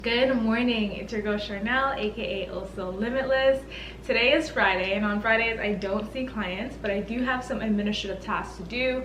Good morning, it's your girl Charnel, aka ohsolimitless. Today is Friday, and on Fridays I don't see clients, but I do have some administrative tasks to do.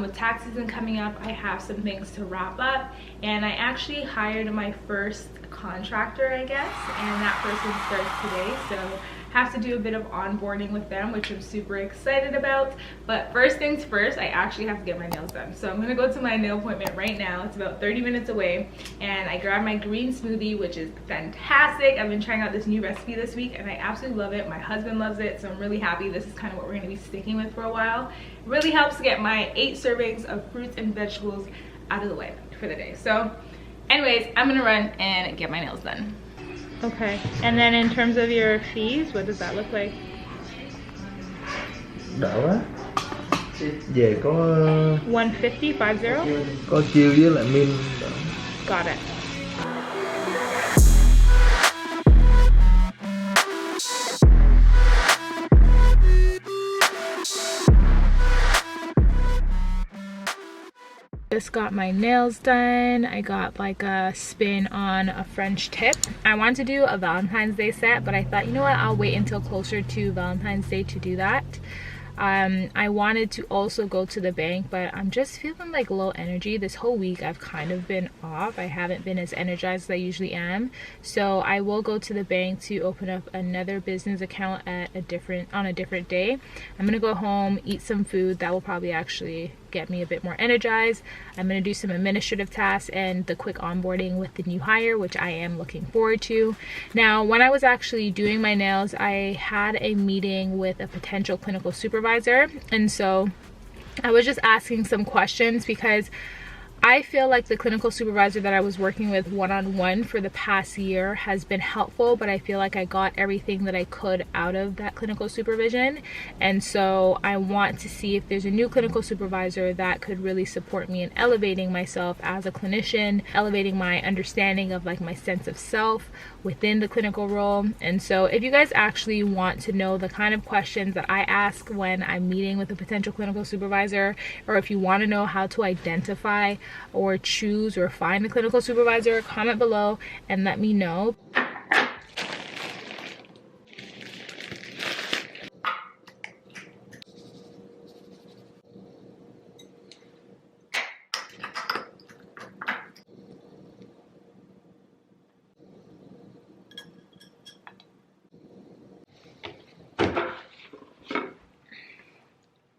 With tax season coming up, I have some things to wrap up, and I actually hired my first contractor, I guess, and that person starts today, so have to do a bit of onboarding with them, which I'm super excited about. But first things first, I actually have to get my nails done. So I'm gonna go to my nail appointment right now. It's about 30 minutes away, and I grabbed my green smoothie, which is fantastic. I've been trying out this new recipe this week and I absolutely love it. My husband loves it, so I'm really happy. This is kind of what we're gonna be sticking with for a while. It really helps to get my 8 servings of fruits and vegetables out of the way for the day. So anyways, I'm gonna run and get my nails done. Okay, and then in terms of your fees, what does that look like? Đỡ quá. Về có 150, 50? có chiêu với lại min. Got it. Just got my nails done. I got like a spin on a French tip. I wanted to do a Valentine's Day set, but I thought, you know what, I'll wait until closer to Valentine's Day to do that. I wanted to also go to the bank, but I'm just feeling like low energy. This whole week I've kind of been off. I haven't been as energized as I usually am. So I will go to the bank to open up another business account at on a different day. I'm gonna go home, eat some food that will probably actually get me a bit more energized. I'm gonna do some administrative tasks and the quick onboarding with the new hire, which I am looking forward to. Now, when I was actually doing my nails, I had a meeting with a potential clinical supervisor, and so I was just asking some questions because I feel like the clinical supervisor that I was working with one-on-one for the past year has been helpful, but I feel like I got everything that I could out of that clinical supervision. And so I want to see if there's a new clinical supervisor that could really support me in elevating myself as a clinician, elevating my understanding of like my sense of self within the clinical role. And so if you guys actually want to know the kind of questions that I ask when I'm meeting with a potential clinical supervisor, or if you want to know how to identify or choose or find a clinical supervisor, comment below and let me know.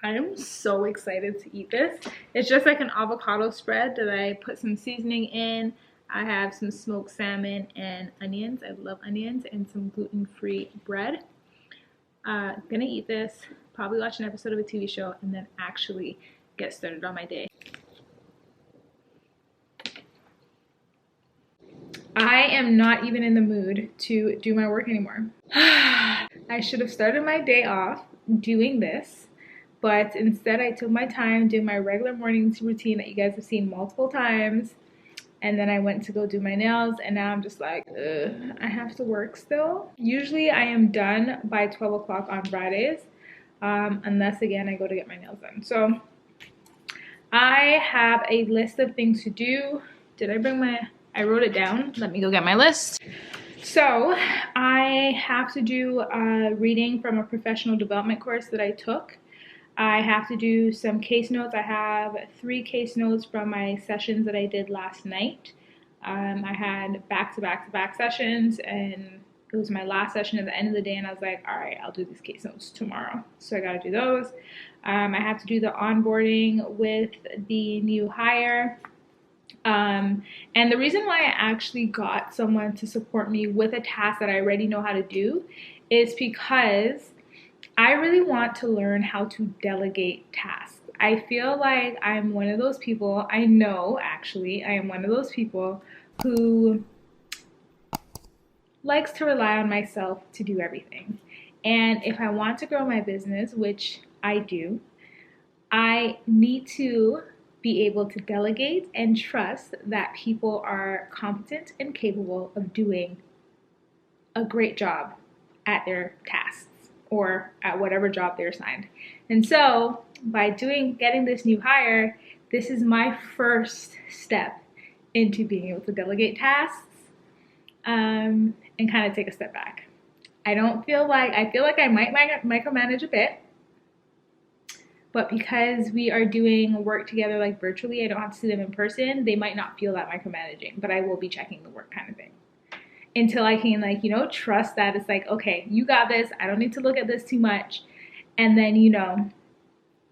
I am so excited to eat this. It's just like an avocado spread that I put some seasoning in. I have some smoked salmon and onions. I love onions, and some gluten-free bread. Gonna eat this, probably watch an episode of a TV show, and then actually get started on my day. I am not even in the mood to do my work anymore. I should have started my day off doing this, but instead I took my time doing my regular morning routine that you guys have seen multiple times, and then I went to go do my nails, and now I'm just like, ugh, I have to work still. Usually I am done by 12 o'clock on Fridays, unless again I go to get my nails done. So I have a list of things to do. I wrote it down. Let me go get my list. So I have to do a reading from a professional development course that I took. I have to do some case notes. I have 3 case notes from my sessions that I did last night. I had back-to-back sessions, and it was my last session at the end of the day, and I was like, all right, I'll do these case notes tomorrow. So I gotta do those. I have to do the onboarding with the new hire. And the reason why I actually got someone to support me with a task that I already know how to do is because I really want to learn how to delegate tasks. I feel like I'm one of those people, I know actually, I am one of those people who likes to rely on myself to do everything. And if I want to grow my business, which I do, I need to be able to delegate and trust that people are competent and capable of doing a great job at their tasks or at whatever job they're assigned. And so by getting this new hire, this is my first step into being able to delegate tasks and kind of take a step back. I feel like I might micromanage a bit, but because we are doing work together like virtually, I don't have to see them in person, they might not feel that micromanaging, but I will be checking the work kind of thing. Until I can, like, you know, trust that it's like, okay, you got this, I don't need to look at this too much. And then, you know,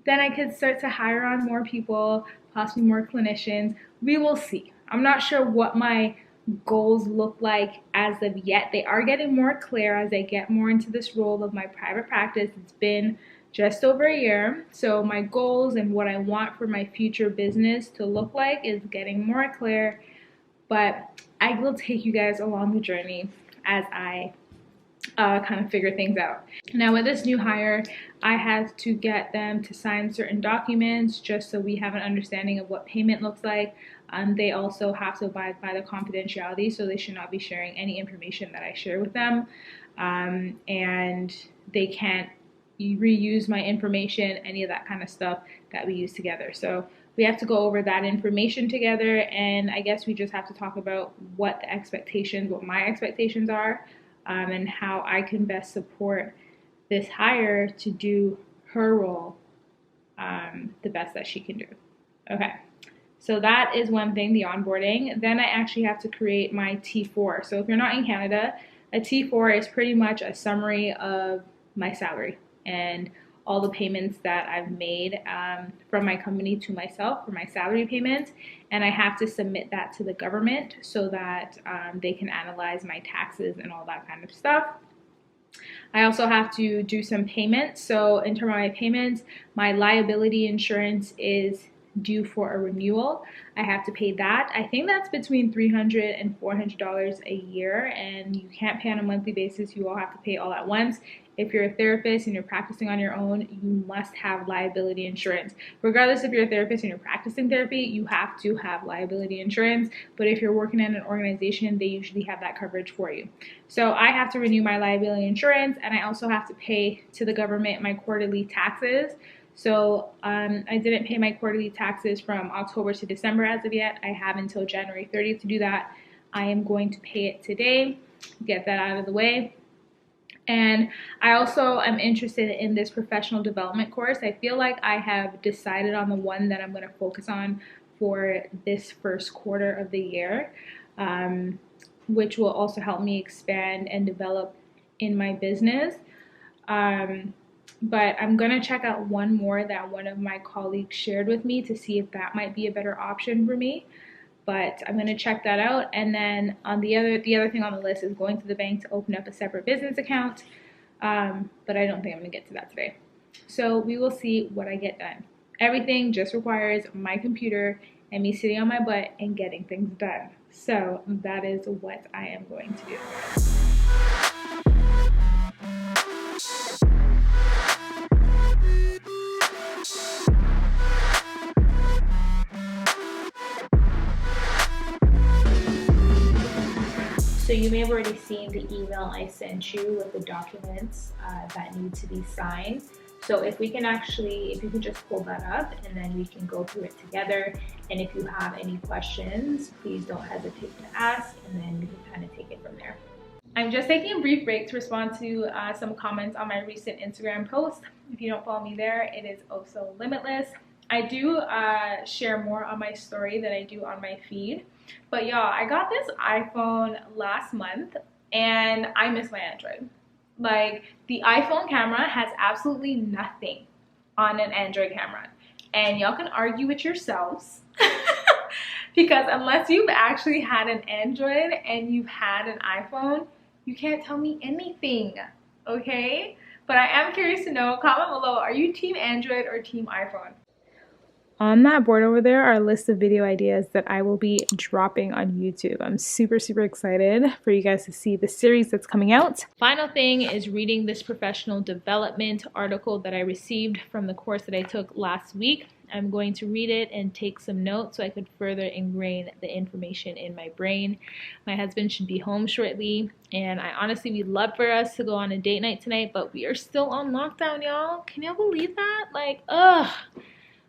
then I could start to hire on more people, possibly more clinicians. We will see. I'm not sure what my goals look like as of yet. They are getting more clear as I get more into this role of my private practice. It's been just over a year. So my goals and what I want for my future business to look like is getting more clear. But I will take you guys along the journey as I kind of figure things out. Now with this new hire, I had to get them to sign certain documents just so we have an understanding of what payment looks like. They also have to abide by the confidentiality, so they should not be sharing any information that I share with them. And they can't reuse my information, any of that kind of stuff that we use together. So we have to go over that information together, and I guess we just have to talk about what my expectations are, and how I can best support this hire to do her role the best that she can do. Okay, so that is one thing, the onboarding. Then I actually have to create my T4. So if you're not in Canada, a T4 is pretty much a summary of my salary and all the payments that I've made from my company to myself for my salary payments. And I have to submit that to the government so that they can analyze my taxes and all that kind of stuff. I also have to do some payments. So in terms of my payments, my liability insurance is due for a renewal. I have to pay that. I think that's between $300 and $400 a year, and you can't pay on a monthly basis. You all have to pay all at once. If you're a therapist and you're practicing on your own, you must have liability insurance. Regardless if you're a therapist and you're practicing therapy, you have to have liability insurance. But if you're working in an organization, they usually have that coverage for you. So I have to renew my liability insurance, and I also have to pay to the government my quarterly taxes. So I didn't pay my quarterly taxes from October to December as of yet. I have until January 30th to do that. I am going to pay it today, get that out of the way. And I also am interested in this professional development course. I feel like I have decided on the one that I'm going to focus on for this first quarter of the year, which will also help me expand and develop in my business. But I'm going to check out one more that one of my colleagues shared with me to see if that might be a better option for me. But I'm going to check that out. And then on the other thing on the list is going to the bank to open up a separate business account. But I don't think I'm going to get to that today. So we will see what I get done. Everything just requires my computer and me sitting on my butt and getting things done. So that is what I am going to do. So you may have already seen the email I sent you with the documents that need to be signed. So if you can just pull that up and then we can go through it together. And if you have any questions, please don't hesitate to ask, and then we can kind of take it from there. I'm just taking a brief break to respond to some comments on my recent Instagram post. If you don't follow me there, it is ohsolimitless. I do share more on my story than I do on my feed. But y'all, I got this iPhone last month and I miss my Android. Like, the iPhone camera has absolutely nothing on an Android camera. And y'all can argue with yourselves because unless you've actually had an Android and you've had an iPhone, you can't tell me anything, okay? But I am curious to know, comment below, are you team Android or team iPhone? On that board over there are a list of video ideas that I will be dropping on YouTube. I'm super, super excited for you guys to see the series that's coming out. Final thing is reading this professional development article that I received from the course that I took last week. I'm going to read it and take some notes so I could further ingrain the information in my brain. My husband should be home shortly, and I honestly would love for us to go on a date night tonight, but we are still on lockdown, y'all. Can y'all believe that? Like, ugh.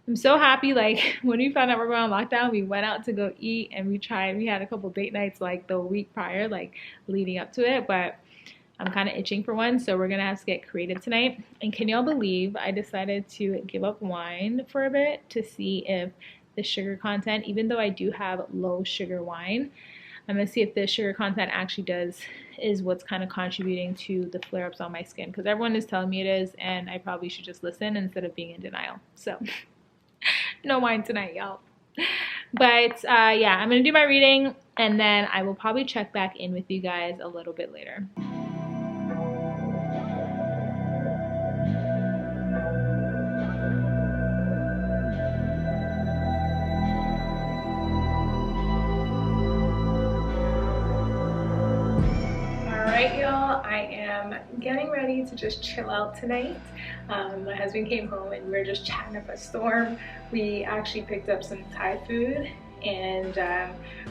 I'm so happy. Like when we found out we're going on lockdown, we went out to go eat and we had a couple date nights like the week prior, like leading up to it, but I'm kind of itching for one, so we're gonna have to get creative tonight. And can y'all believe I decided to give up wine for a bit to see if the sugar content, even though I do have low sugar wine, I'm gonna see if the sugar content actually is what's kind of contributing to the flare-ups on my skin, because everyone is telling me it is, and I probably should just listen instead of being in denial. So no wine tonight, y'all. But yeah, I'm gonna do my reading and then I will probably check back in with you guys a little bit later. Alright y'all, I am getting ready to just chill out tonight. My husband came home and we were just chatting up a storm. We actually picked up some Thai food and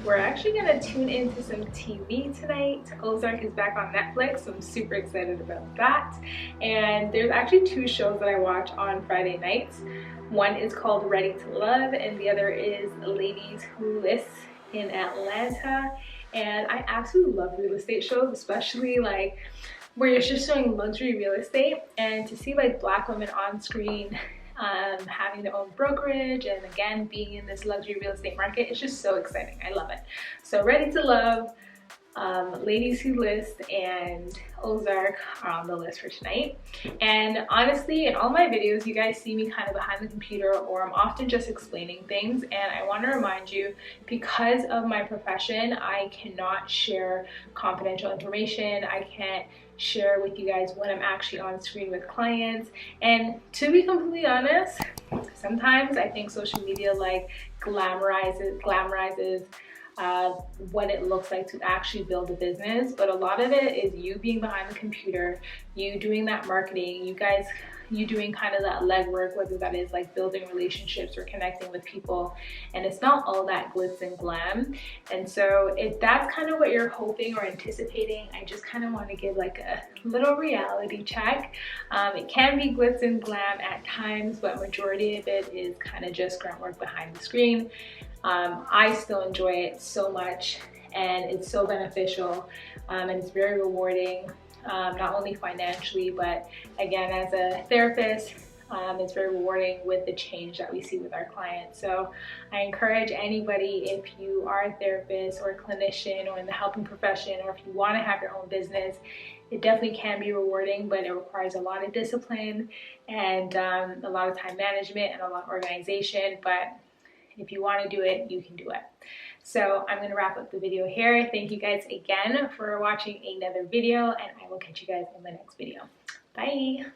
we're actually going to tune into some TV tonight. Ozark is back on Netflix, so I'm super excited about that. And there's actually two shows that I watch on Friday nights. One is called Ready to Love and the other is Ladies Who List in Atlanta. And I absolutely love real estate shows, especially like where you're just showing luxury real estate, and to see like Black women on screen having their own brokerage and again being in this luxury real estate market, it's just so exciting. I love it. So Ready to Love, Ladies Who List, and Ozark are on the list for tonight. And honestly, in all my videos, you guys see me kind of behind the computer, or I'm often just explaining things. And I want to remind you, because of my profession, I cannot share confidential information. I can't share with you guys when I'm actually on screen with clients. And to be completely honest, sometimes I think social media like glamorizes what it looks like to actually build a business, but a lot of it is you being behind the computer, you doing that marketing, you doing kind of that legwork, whether that is like building relationships or connecting with people, and it's not all that glitz and glam. And so if that's kind of what you're hoping or anticipating, I just kind of want to give like a little reality check. It can be glitz and glam at times, but majority of it is kind of just grunt work behind the screen. I still enjoy it so much, and it's so beneficial, and it's very rewarding, not only financially, but again, as a therapist, it's very rewarding with the change that we see with our clients. So I encourage anybody, if you are a therapist or a clinician or in the helping profession, or if you want to have your own business, it definitely can be rewarding, but it requires a lot of discipline and a lot of time management and a lot of organization. But if you want to do it, you can do it. So I'm going to wrap up the video here. Thank you guys again for watching another video, and I will catch you guys in the next video. Bye.